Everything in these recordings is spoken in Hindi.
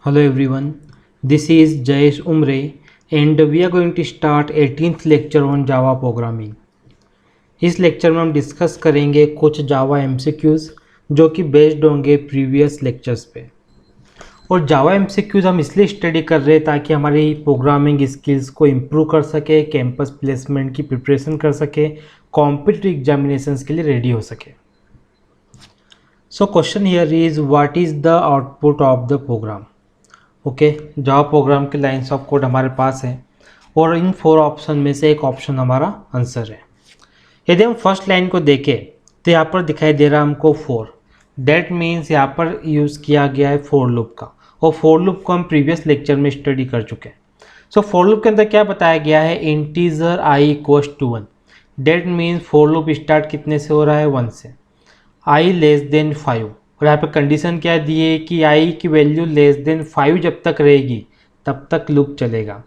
Hello everyone, this is Jayesh Umre and we are going to start 18th lecture on Java programming. इस लेक्चर में हम डिस्कस करेंगे कुछ जावा MCQs जो कि बेस्ड होंगे प्रीवियस लेक्चर्स पे। और जावा MCQs हम इसलिए स्टडी कर रहे हैं ताकि हमारी प्रोग्रामिंग स्किल्स को इम्प्रूव कर सके, कैंपस प्लेसमेंट की प्रिपरेशन कर सके, कॉम्पिटिटिव एग्जामिनेशंस के लिए रेडी हो सके। So question here is what is the output of the program. Okay, Java program के लाइन्स ऑफ कोड हमारे पास है और इन 4 ऑप्शन में से एक ऑप्शन हमारा आंसर है। यदि हम फर्स्ट लाइन को देखें तो यहाँ पर दिखाई दे रहा है हमको 4। डेट मीन्स यहाँ पर यूज़ किया गया है फॉर लूप का, और फॉर लूप को हम प्रीवियस लेक्चर में स्टडी कर चुके हैं। सो फॉर लूप के अंदर क्या बताया गया है, integer I equals to 1। That means for loop start कितने से हो रहा है, 1 से। आई लेस देन 5, और यहाँ पे कंडीशन क्या दी है कि आई की वैल्यू लेस देन 5 जब तक रहेगी तब तक लूप चलेगा।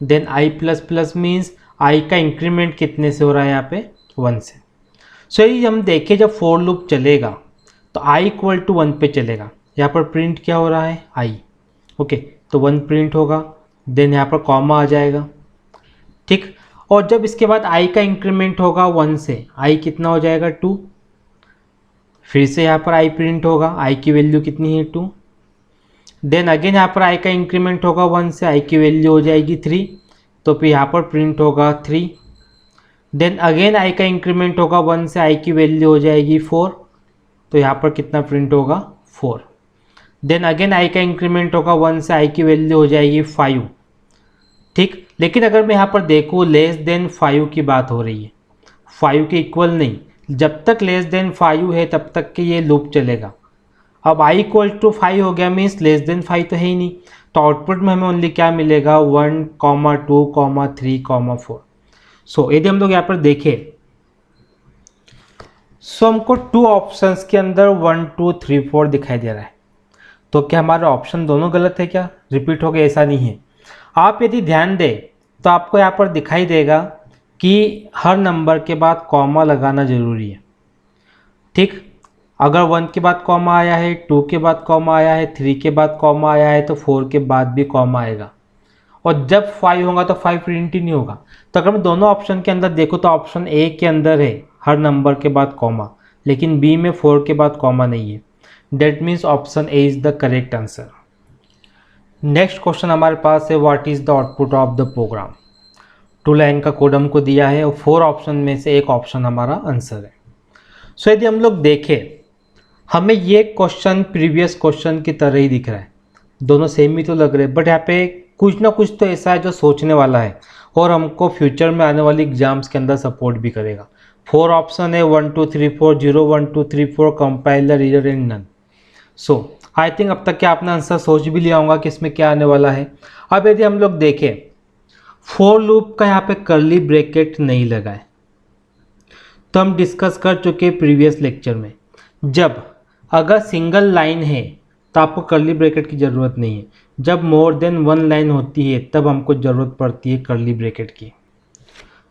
Then I plus plus means I का इंक्रीमेंट कितने से हो रहा है, यहाँ पे 1 से। सो ये हम देखें जब फॉर लूप चलेगा तो आई इक्वल टू 1 पे चलेगा। यहाँ पर प्रिंट क्या हो रहा है, आई। ओके, तो 1 प्रिंट होगा, देन यहाँ पर कॉमा आ जाएगा, ठीक। और जब इसके बाद आई का इंक्रीमेंट होगा 1 से, आई कितना हो जाएगा, 2। फिर से यहाँ पर आई प्रिंट होगा, आई की वैल्यू कितनी है, 2। देन अगेन यहाँ पर आई का इंक्रीमेंट होगा 1 से, आई की वैल्यू हो जाएगी 3, तो फिर यहाँ पर प्रिंट होगा 3। देन अगेन आई का इंक्रीमेंट होगा 1 से, आई की वैल्यू हो जाएगी 4, तो यहाँ पर कितना प्रिंट होगा, 4। देन अगेन आई का इंक्रीमेंट होगा 1 से, आई की वैल्यू हो जाएगी 5, ठीक। लेकिन अगर मैं यहाँ पर देखूँ लेस देन 5 की बात हो रही है, 5 के इक्वल नहीं। जब तक लेस देन 5 है तब तक के ये लूप चलेगा। अब आई इक्वल टू 5 हो गया मीन्स लेस देन 5 तो है ही नहीं, तो आउटपुट में हमें ओनली क्या मिलेगा, 1, 2, 3, 4। सो यदि हम लोग यहाँ पर देखें सो हमको 2 ऑप्शंस के अंदर 1, 2, 3, 4 दिखाई दे रहा है। तो क्या हमारे ऑप्शन दोनों गलत है, क्या रिपीट हो गए, ऐसा नहीं है। आप यदि ध्यान दें तो आपको यहाँ पर दिखाई देगा कि हर नंबर के बाद कॉमा लगाना ज़रूरी है, ठीक। अगर 1 के बाद कॉमा आया है, 2 के बाद कॉमा आया है, 3 के बाद कॉमा आया है, तो 4 के बाद भी कॉमा आएगा। और जब 5 होगा तो 5 प्रिंट ही नहीं होगा। तो अगर मैं दोनों ऑप्शन के अंदर देखूँ तो ऑप्शन ए के अंदर है हर नंबर के बाद कॉमा, लेकिन बी में 4 के बाद कॉमा नहीं है। That means option A is the correct answer. Next question हमारे पास है, what is the output of the program. 2 line का कोड हमको दिया है और 4 ऑप्शन में से एक ऑप्शन हमारा आंसर है। सो यदि हम लोग देखें, हमें ये क्वेश्चन प्रीवियस क्वेश्चन की तरह ही दिख रहा है, दोनों सेम ही तो लग रहे हैं, बट यहाँ पे कुछ ना कुछ तो ऐसा है जो सोचने वाला है और हमको फ्यूचर में आने वाली एग्जाम्स के अंदर सपोर्ट भी करेगा। 4 ऑप्शन है, 1 2 3 4, 0 1 2 3 4, compiler, error and none. So I think अब तक के आपने आंसर सोच भी लिया होगा कि इसमें क्या आने वाला है। अब यदि हम लोग देखें, फॉर लूप का यहाँ पे कर्ली ब्रैकेट नहीं लगा है, तो हम डिस्कस कर चुके प्रीवियस लेक्चर में, जब अगर सिंगल लाइन है तो आपको कर्ली ब्रैकेट की ज़रूरत नहीं है, जब मोर देन 1 लाइन होती है तब हमको ज़रूरत पड़ती है कर्ली ब्रैकेट की।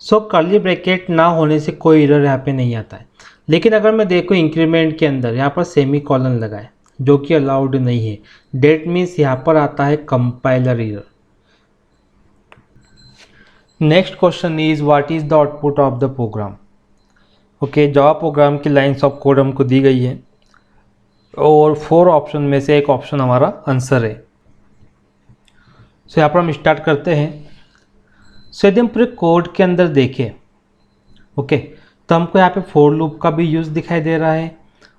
सो कर्ली ब्रैकेट ना होने से कोई एरर यहाँ पे नहीं आता है। लेकिन अगर मैं देखूँ इंक्रीमेंट के अंदर यहाँ पर सेमी कॉलन लगा है जो कि अलाउड नहीं है। डेट मीन्स यहाँ पर आता है compiler error. Next question is what is the output of the program. Okay, Java program की लाइन्स ऑफ कोड हमको दी गई है और 4 ऑप्शन में से एक ऑप्शन हमारा आंसर है। सो यहाँ पर हम स्टार्ट करते हैं। सो यदि हम पूरे कोड के अंदर देखें, ओके, तो हमको यहाँ पे फॉर लूप का भी यूज़ दिखाई दे रहा है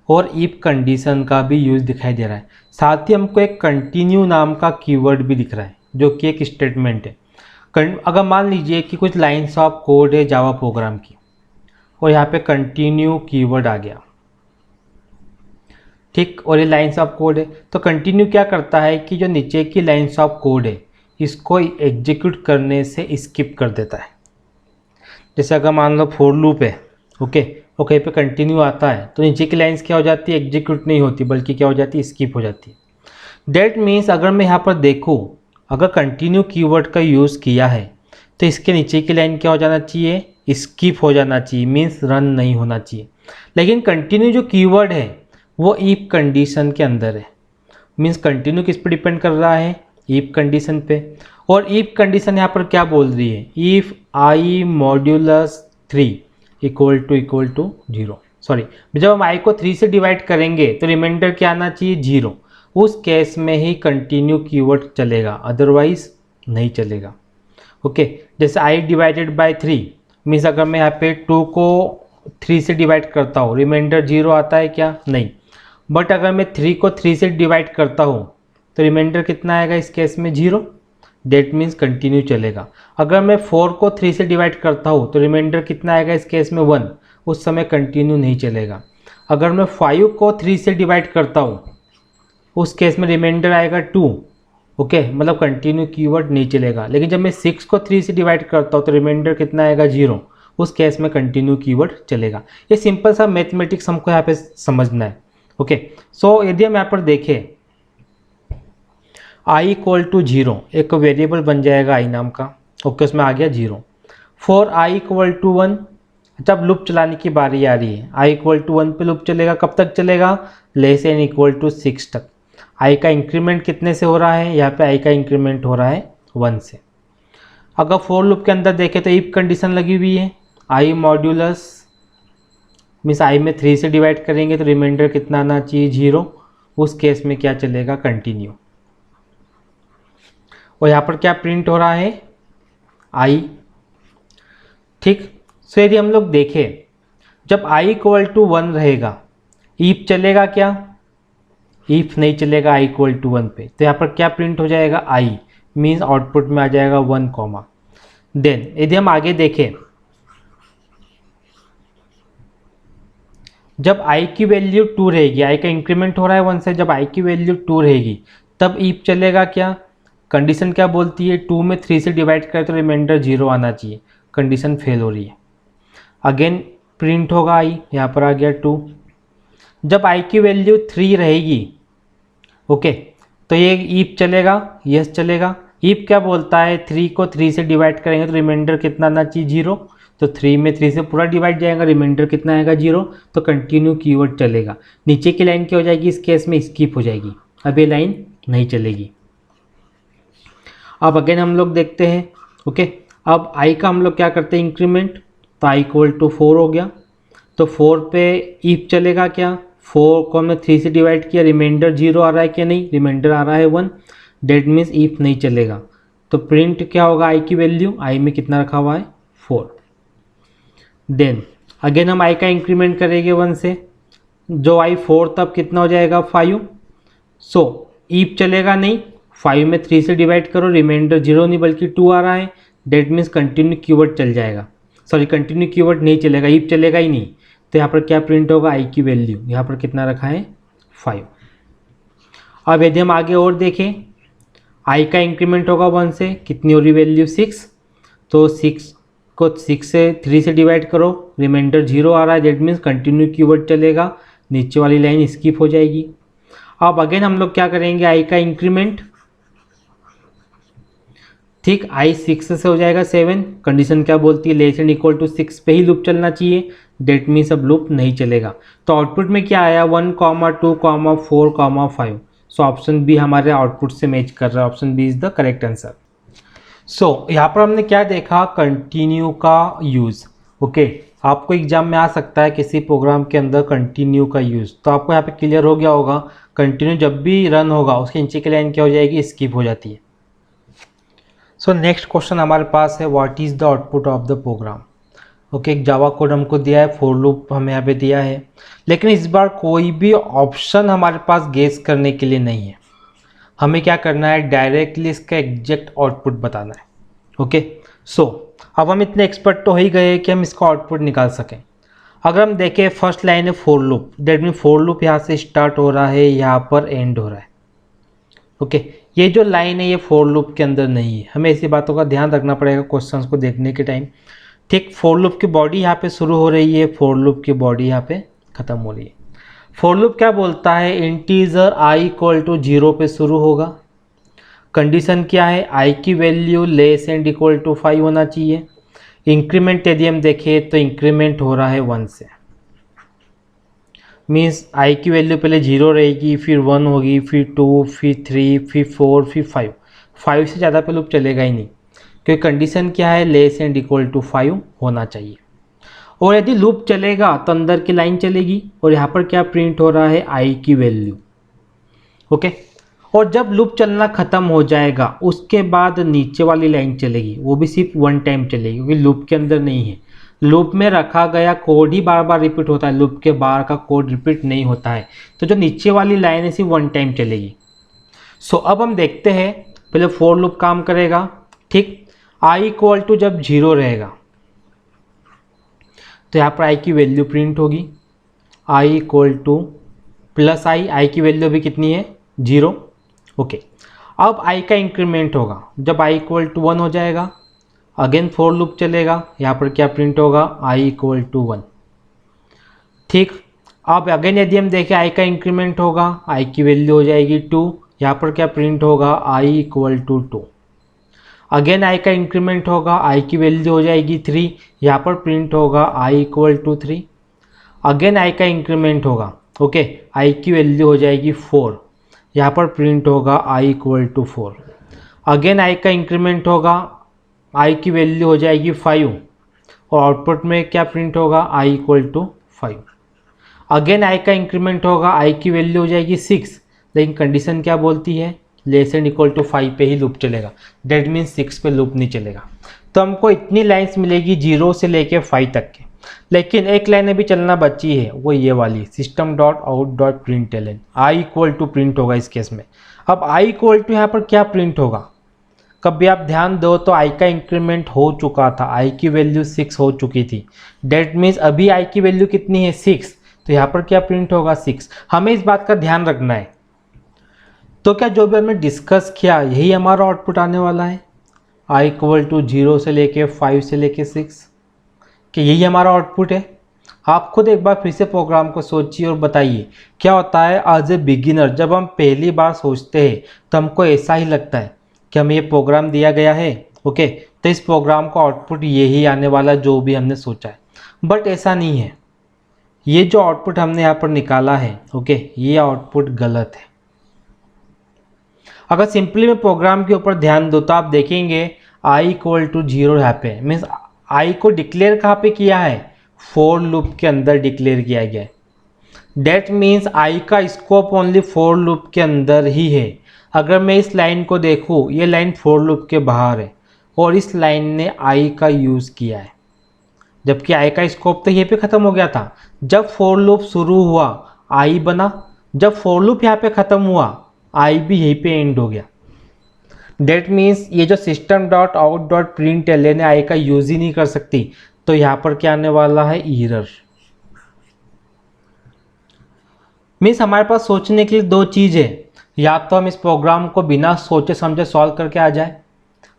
और इफ कंडीशन का भी यूज़ दिखाई दे रहा है। साथ ही हमको एक कंटिन्यू नाम का कीवर्ड भी दिख रहा है जो कि एक स्टेटमेंट है। अगर मान लीजिए कि कुछ लाइन्स ऑफ कोड है जावा प्रोग्राम की और यहाँ पे कंटिन्यू कीवर्ड आ गया, ठीक, और ये लाइन्स ऑफ कोड है, तो कंटिन्यू क्या करता है कि जो नीचे की लाइन्स ऑफ कोड है इसको एग्जीक्यूट करने से स्किप कर देता है। जैसे अगर मान लो फॉर लूप है, ओके, और कहीं पे कंटिन्यू आता है तो नीचे की लाइन्स क्या हो जाती है, एग्जीक्यूट नहीं होती बल्कि क्या हो जाती है, स्किप हो जाती है। डेट मीन्स अगर मैं यहाँ पर देखूँ, अगर कंटिन्यू कीवर्ड का यूज़ किया है तो इसके नीचे की लाइन क्या हो जाना चाहिए, स्किप हो जाना चाहिए, मीन्स रन नहीं होना चाहिए। लेकिन कंटिन्यू जो कीवर्ड है वो इफ कंडीशन के अंदर है। मीन्स कंटिन्यू किस पे डिपेंड कर रहा है, इफ कंडीशन पे। और इफ कंडीशन यहाँ पर क्या बोल रही है, if I modulus 3 equal to 0। Sorry, जब हम आई को 3 से डिवाइड करेंगे तो रिमाइंडर क्या आना चाहिए, 0। उस केस में ही कंटिन्यू कीवर्ड चलेगा, अदरवाइज नहीं चलेगा। ओके, जैसे आई डिवाइडेड बाय 3 मीन्स अगर मैं यहाँ पे 2 को 3 से डिवाइड करता हूँ, रिमाइंडर 0 आता है क्या, नहीं। बट अगर मैं 3 को 3 से डिवाइड करता हूँ तो रिमाइंडर कितना आएगा इस केस में, 0। डेट मीन्स कंटिन्यू चलेगा। अगर मैं 4 को 3 से डिवाइड करता हूँ तो रिमाइंडर कितना आएगा इस केस में, 1। उस समय कंटिन्यू नहीं चलेगा। अगर मैं 5 को 3 से डिवाइड करता हूँ उस केस में रिमाइंडर आएगा 2। ओके, मतलब कंटिन्यू कीवर्ड नहीं चलेगा। लेकिन जब मैं 6 को 3 से डिवाइड करता हूँ तो रिमाइंडर कितना आएगा, 0। उस केस में कंटिन्यू कीवर्ड चलेगा। ये सिंपल सा मैथमेटिक्स हमको यहाँ पे समझना है। ओके, सो यदि हम यहाँ पर देखें i इक्वल टू 0 एक वेरिएबल बन जाएगा i नाम का। ओके, उसमें आ गया 0। फॉर i इक्वल टू 1, जब लूप चलाने की बारी आ रही है, i इक्वल टू 1 पे लूप चलेगा। कब तक चलेगा, लेस एन इक्वल टू 6 तक। i का इंक्रीमेंट कितने से हो रहा है, यहाँ पे i का इंक्रीमेंट हो रहा है 1 से। अगर फॉर लूप के अंदर देखें तो इफ कंडीशन लगी हुई है, i मॉड्यूलस मीन्स i में 3 से डिवाइड करेंगे तो रिमाइंडर कितना आना चाहिए, 0। उस केस में क्या चलेगा, कंटिन्यू। और यहाँ पर क्या प्रिंट हो रहा है, i। ठीक, सो यदि हम लोग देखें जब i इक्वल टू 1 रहेगा, इफ चलेगा क्या, इफ नहीं चलेगा i इक्वल टू 1 पे। तो यहाँ पर क्या प्रिंट हो जाएगा, i मीन्स आउटपुट में आ जाएगा 1 कॉमा। देन यदि हम आगे देखें, जब i की वैल्यू 2 रहेगी, i का इंक्रीमेंट हो रहा है 1 से, जब i की वैल्यू 2 रहेगी तब इफ चलेगा क्या, कंडीशन क्या बोलती है, 2 में 3 से डिवाइड करें तो रिमाइंडर 0 आना चाहिए। कंडीशन फेल हो रही है। अगेन प्रिंट होगा i, यहाँ पर आ गया 2। जब i की वैल्यू 3 रहेगी, ओके, तो ये इफ चलेगा, यस चलेगा। इफ क्या बोलता है, 3 को 3 से डिवाइड करेंगे तो रिमाइंडर कितना आना चाहिए, 0। तो 3 में 3 से पूरा डिवाइड जाएगा, रिमाइंडर कितना आएगा, 0। तो कंटिन्यू कीवर्ड चलेगा। नीचे की लाइन क्या हो जाएगी, इस केस में स्किप हो जाएगी, अब ये लाइन नहीं चलेगी। अब अगेन हम लोग देखते हैं। ओके, अब i का हम लोग क्या करते हैं, इंक्रीमेंट। तो i इक्वल टू 4 हो गया, तो 4 पे इफ चलेगा क्या, 4 को हमने 3 से डिवाइड किया, रिमाइंडर 0 आ रहा है क्या, नहीं, रिमाइंडर आ रहा है 1। डेट मीन्स इफ नहीं चलेगा। तो प्रिंट क्या होगा, i की वैल्यू, i में कितना रखा हुआ है, 4। देन अगेन हम i का इंक्रीमेंट करेंगे 1 से, जो i 4 तब कितना हो जाएगा, 5। सो इफ चलेगा नहीं, 5 में 3 से डिवाइड करो, रिमाइंडर 0 नहीं बल्कि 2 आ रहा है। डेट मीन्स कंटिन्यू कीवर्ड चल जाएगा, सॉरी कंटिन्यू कीवर्ड नहीं चलेगा, इफ चलेगा ही नहीं। तो यहाँ पर क्या प्रिंट होगा, i की वैल्यू यहाँ पर कितना रखा है, 5। अब यदि हम आगे और देखें, i का इंक्रीमेंट होगा 1 से, कितनी हो रही वैल्यू, 6। तो 6 को 6 से 3 से डिवाइड करो, रिमाइंडर 0 आ रहा है। डेट मीन्स कंटिन्यू कीवर्ड चलेगा, नीचे वाली लाइन स्किप हो जाएगी। अब अगेन हम लोग क्या करेंगे, i का इंक्रीमेंट, ठीक, i 6 से हो जाएगा 7। कंडीशन क्या बोलती है, लेस एंड इक्वल टू 6 पे ही लूप चलना चाहिए। डेट मीन्स अब लूप नहीं चलेगा। तो आउटपुट में क्या आया, 1, 2, 4, 5। सो ऑप्शन बी हमारे आउटपुट से मैच कर रहा है, option B is the correct answer. So यहाँ पर हमने क्या देखा, कंटिन्यू का यूज़। ओके, आपको एग्जाम में आ सकता है किसी प्रोग्राम के अंदर कंटिन्यू का यूज़, तो आपको यहाँ पे क्लियर हो गया होगा। कंटिन्यू जब भी रन होगा उसके नीचे की लाइन क्या हो जाएगी, स्किप हो जाती है। सो नेक्स्ट क्वेश्चन हमारे पास है, what is the output of the program. Okay, एक जावा कोड हमको दिया है, फॉर लूप हमें यहाँ पे दिया है, लेकिन इस बार कोई भी ऑप्शन हमारे पास गेस करने के लिए नहीं है। हमें क्या करना है, डायरेक्टली इसका एग्जैक्ट आउटपुट बताना है। ओके, सो अब हम इतने एक्सपर्ट तो हो ही गए कि हम इसका आउटपुट निकाल सकें। अगर हम देखें, फर्स्ट लाइन है for loop, that mean for loop यहाँ से स्टार्ट हो रहा है, यहाँ पर एंड हो रहा है। ओके, ये जो लाइन है ये फॉर लूप के अंदर नहीं है। हमें ऐसी बातों का ध्यान रखना पड़ेगा क्वेश्चंस को देखने के टाइम। ठीक, फॉर लूप की बॉडी यहाँ पे शुरू हो रही है, फॉर लूप की बॉडी यहाँ पे ख़त्म हो रही है। फॉर लूप क्या बोलता है, इंटीजर i इक्वल टू 0 पे शुरू होगा। कंडीशन क्या है, i की value less and equal to 5 होना चाहिए। इंक्रीमेंट यदि हम देखें तो इंक्रीमेंट हो रहा है 1 से। मीन्स आई की वैल्यू पहले 0 रहेगी, फिर 1 होगी, फिर 2, फिर 3, फिर 4, फिर 5। 5 से ज़्यादा पे लूप चलेगा ही नहीं, क्योंकि कंडीशन क्या है, लेस एंड इक्वल टू 5 होना चाहिए। और यदि लूप चलेगा तो अंदर की लाइन चलेगी, और यहाँ पर क्या प्रिंट हो रहा है, आई की वैल्यू। ओके, और जब लूप चलना ख़त्म हो जाएगा उसके बाद नीचे वाली लाइन चलेगी, वो भी सिर्फ 1 टाइम चलेगी, क्योंकि लूप के अंदर नहीं है। लूप में रखा गया कोड ही बार बार रिपीट होता है, लूप के बाहर का कोड रिपीट नहीं होता है। तो जो नीचे वाली लाइन है सिर्फ 1 टाइम चलेगी। सो अब हम देखते हैं, पहले फॉर लूप काम करेगा, ठीक। आई इक्वल टू जब 0 रहेगा तो यहाँ पर आई की वैल्यू प्रिंट होगी, आई इक्वल टू प्लस आई की वैल्यू भी कितनी है, 0। ओके, अब आई का इंक्रीमेंट होगा जब आई इक्वल टू 1 हो जाएगा, अगेन फॉर लूप चलेगा, यहाँ पर क्या प्रिंट होगा, आई इक्वल टू 1, ठीक। अब अगेन यदि हम देखें आई का इंक्रीमेंट होगा, आई की वैल्यू हो जाएगी 2, यहाँ पर क्या प्रिंट होगा, आई इक्वल टू 2। अगेन आई का इंक्रीमेंट होगा, आई की वैल्यू हो जाएगी 3, यहाँ पर प्रिंट होगा आई इक्वल टू 3। अगेन आई का इंक्रीमेंट होगा, ओके, आई की वैल्यू हो जाएगी 4, यहाँ पर प्रिंट होगा आई इक्वल टू 4। अगेन आई का इंक्रीमेंट होगा, आई की वैल्यू हो जाएगी 5, और आउटपुट में क्या प्रिंट होगा, आई इक्वल टू 5। अगेन आई का इंक्रीमेंट होगा, आई की वैल्यू हो जाएगी 6, लेकिन कंडीशन क्या बोलती है, लेस एंड इक्वल टू 5 पे ही लूप चलेगा, डेट मीन्स 6 पे लूप नहीं चलेगा। तो हमको इतनी लाइन्स मिलेगी 0 से लेके 5 तक के, लेकिन एक लाइन अभी चलना बची है, वो ये वाली system dot out dot print Elon, I equal to print होगा इस केस में। अब आई इक्वल टू यहाँ पर क्या प्रिंट होगा, कभी आप ध्यान दो तो आई का इंक्रीमेंट हो चुका था, आई की वैल्यू 6 हो चुकी थी, डेट मीन्स अभी आई की वैल्यू कितनी है, 6, तो यहाँ पर क्या प्रिंट होगा, 6। हमें इस बात का ध्यान रखना है। तो क्या जो भी हमने डिस्कस किया यही हमारा आउटपुट आने वाला है, आई इक्वल टू 0 से लेके 5 से लेके 6, कि यही हमारा आउटपुट है। आप खुद एक बार फिर से प्रोग्राम को सोचिए और बताइए क्या होता है। एज ए बिगिनर जब हम पहली बार सोचते हैं तो हमको ऐसा ही लगता है कि हमें ये प्रोग्राम दिया गया है, ओके, तो इस प्रोग्राम का आउटपुट यही आने वाला जो भी हमने सोचा है, बट ऐसा नहीं है। ये जो आउटपुट हमने यहाँ पर निकाला है, ओके, ये आउटपुट गलत है। अगर सिंपली मैं प्रोग्राम के ऊपर ध्यान दूँ तो आप देखेंगे आई इक्वल टू 0 यहाँ पे, मीन्स आई को डिक्लेयर कहाँ पे किया है, फॉर लूप के अंदर डिक्लेयर किया गया है। डेट मीन्स आई का स्कोप ओनली फॉर लूप के अंदर ही है। अगर मैं इस लाइन को देखूँ, ये लाइन फॉर लूप के बाहर है और इस लाइन ने आई का यूज़ किया है, जबकि आई का स्कोप तो ये पे ख़त्म हो गया था। जब फॉर लूप शुरू हुआ आई बना, जब फॉर लूप यहाँ पे ख़त्म हुआ आई भी यहीं पे एंड हो गया। डेट मीन्स ये जो system dot out dot print Elon I का यूज़ ही नहीं कर सकती, तो यहाँ पर क्या आने वाला है, एरर। मीन्स हमारे पास सोचने के लिए दो चीज़ है, या तो हम इस प्रोग्राम को बिना सोचे समझे सॉल्व करके आ जाए,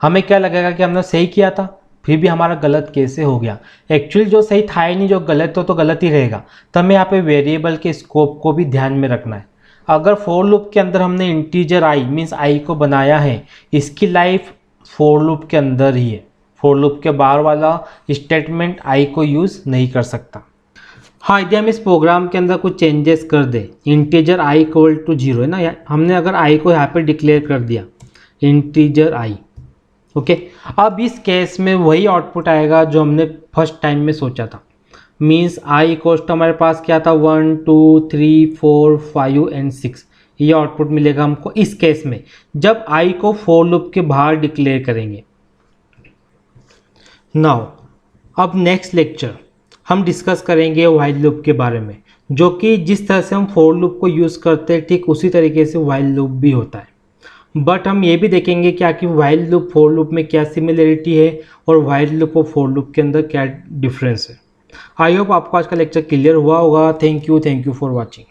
हमें क्या लगेगा कि हमने सही किया था, फिर भी हमारा गलत कैसे हो गया, एक्चुअली जो सही था ही नहीं, जो गलत हो तो गलत ही रहेगा। तो हमें यहाँ पे वेरिएबल के स्कोप को भी ध्यान में रखना है। अगर फॉर लूप के अंदर हमने इंटीजर आई मीन्स आई को बनाया है, इसकी लाइफ फॉर लूप के अंदर ही है, फॉर लूप के बाहर वाला स्टेटमेंट आई को यूज़ नहीं कर सकता। हाँ, यदि हम इस प्रोग्राम के अंदर कुछ चेंजेस कर दें, इंटीजर आई इक्वल टू 0 है ना, हमने अगर आई को यहाँ पे डिक्लेयर कर दिया इंटीजर आई, ओके, अब इस केस में वही आउटपुट आएगा जो हमने फर्स्ट टाइम में सोचा था। मीन्स आई इक्वल टू हमारे पास क्या था, 1 2 3 4 5 एंड 6, ये आउटपुट मिलेगा हमको इस केस में जब आई को फॉर लूप के बाहर डिक्लेयर करेंगे। नाउ अब नेक्स्ट लेक्चर हम डिस्कस करेंगे व्हाइल लूप के बारे में, जो कि जिस तरह से हम फॉर लूप को यूज़ करते हैं ठीक उसी तरीके से व्हाइल लूप भी होता है। बट हम ये भी देखेंगे क्या कि व्हाइल लूप फॉर लूप में क्या सिमिलरिटी है और व्हाइल लूप और फॉर लूप के अंदर क्या डिफरेंस है। आई होप आपको आज का लेक्चर क्लियर हुआ होगा। Thank you for watching.